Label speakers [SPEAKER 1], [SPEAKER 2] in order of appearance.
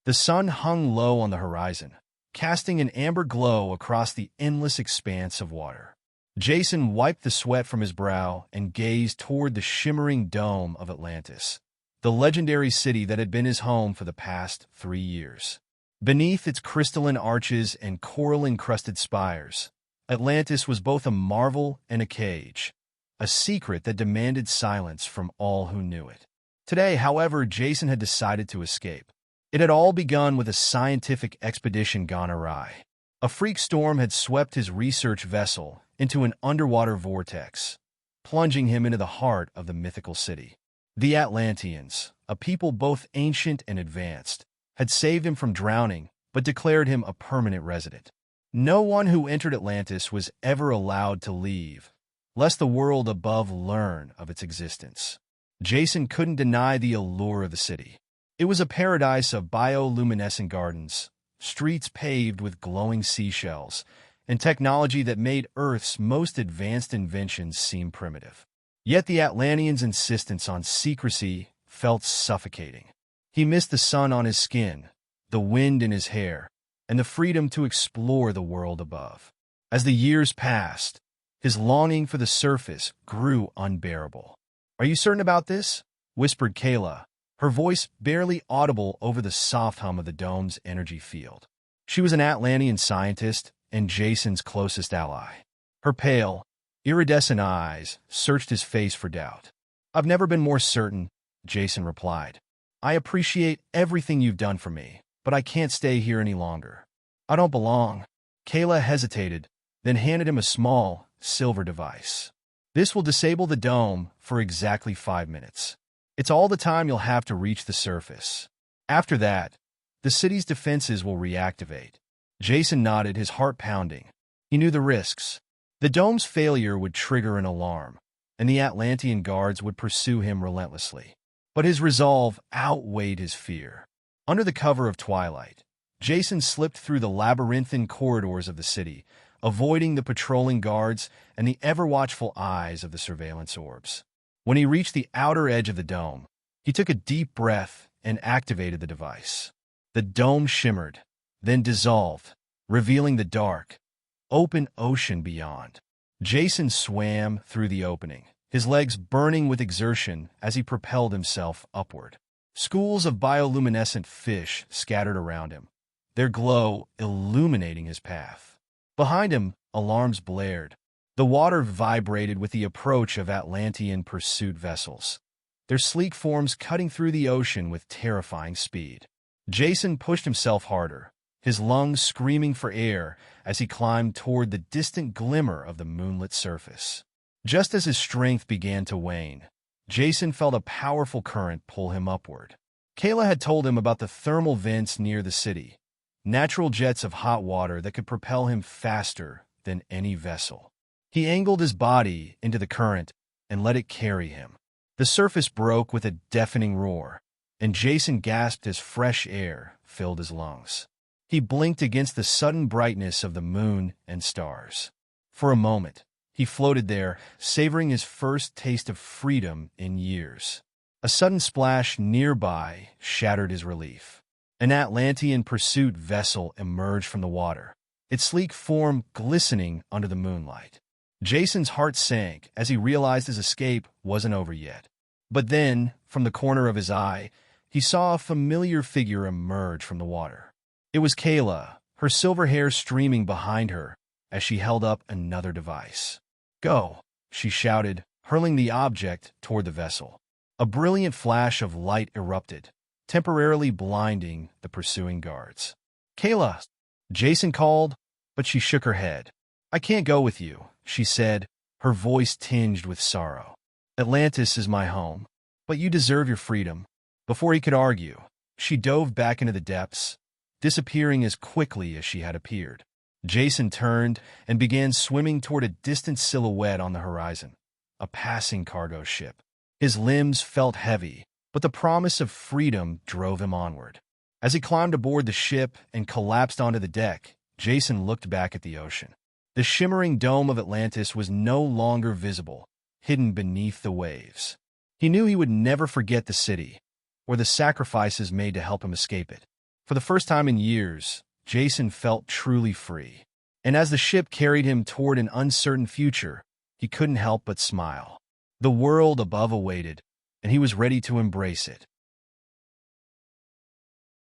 [SPEAKER 1] The sun hung low on the horizon, casting an amber glow across the endless expanse of water. Jason wiped the sweat from his brow and gazed toward the shimmering dome of Atlantis, the legendary city that had been his home for the past 3 years. Beneath its crystalline arches and coral-encrusted spires, Atlantis was both a marvel and a cage, a secret that demanded silence from all who knew it. Today, however, Jason had decided to escape. It had all begun with a scientific expedition gone awry. A freak storm had swept his research vessel into an underwater vortex, plunging him into the heart of the mythical city. The Atlanteans, a people both ancient and advanced, had saved him from drowning but declared him a permanent resident. No one who entered Atlantis was ever allowed to leave, lest the world above learn of its existence. Jason couldn't deny the allure of the city. It was a paradise of bioluminescent gardens, streets paved with glowing seashells, and technology that made Earth's most advanced inventions seem primitive. Yet the Atlanteans' insistence on secrecy felt suffocating. He missed the sun on his skin, the wind in his hair, and the freedom to explore the world above. As the years passed, his longing for the surface grew unbearable. "Are you certain about this?" whispered Kaela, her voice barely audible over the soft hum of the dome's energy field. She was an Atlantean scientist and Jason's closest ally. Her pale, iridescent eyes searched his face for doubt. "I've never been more certain," Jason replied. "I appreciate everything you've done for me, but I can't stay here any longer. I don't belong." Kaela hesitated, then handed him a small, silver device. "This will disable the dome for exactly 5 minutes. It's all the time you'll have to reach the surface. After that, the city's defenses will reactivate." Jason nodded, his heart pounding. He knew the risks. The dome's failure would trigger an alarm, and the Atlantean guards would pursue him relentlessly. But his resolve outweighed his fear. Under the cover of twilight, Jason slipped through the labyrinthine corridors of the city, avoiding the patrolling guards and the ever-watchful eyes of the surveillance orbs. When he reached the outer edge of the dome, he took a deep breath and activated the device. The dome shimmered, then dissolved, revealing the dark, open ocean beyond. Jason swam through the opening, his legs burning with exertion as he propelled himself upward. Schools of bioluminescent fish scattered around him, their glow illuminating his path. Behind him, alarms blared. The water vibrated with the approach of Atlantean pursuit vessels, their sleek forms cutting through the ocean with terrifying speed. Jason pushed himself harder, his lungs screaming for air as he climbed toward the distant glimmer of the moonlit surface. Just as his strength began to wane, Jason felt a powerful current pull him upward. Kaela had told him about the thermal vents near the city, natural jets of hot water that could propel him faster than any vessel. He angled his body into the current and let it carry him. The surface broke with a deafening roar, and Jason gasped as fresh air filled his lungs. He blinked against the sudden brightness of the moon and stars. For a moment, he floated there, savoring his first taste of freedom in years. A sudden splash nearby shattered his relief. An Atlantean pursuit vessel emerged from the water, its sleek form glistening under the moonlight. Jason's heart sank as he realized his escape wasn't over yet. But then, from the corner of his eye, he saw a familiar figure emerge from the water. It was Kaela, her silver hair streaming behind her as she held up another device. "Go," she shouted, hurling the object toward the vessel. A brilliant flash of light erupted, temporarily blinding the pursuing guards. "Kaela," Jason called, but she shook her head. "I can't go with you," she said, her voice tinged with sorrow. "Atlantis is my home, but you deserve your freedom." Before he could argue, she dove back into the depths, disappearing as quickly as she had appeared. Jason turned and began swimming toward a distant silhouette on the horizon, a passing cargo ship. His limbs felt heavy, but the promise of freedom drove him onward. As he climbed aboard the ship and collapsed onto the deck, Jason looked back at the ocean. The shimmering dome of Atlantis was no longer visible, hidden beneath the waves. He knew he would never forget the city, or the sacrifices made to help him escape it. For the first time in years, Jason felt truly free. And as the ship carried him toward an uncertain future, he couldn't help but smile. The world above awaited, and he was ready to embrace it.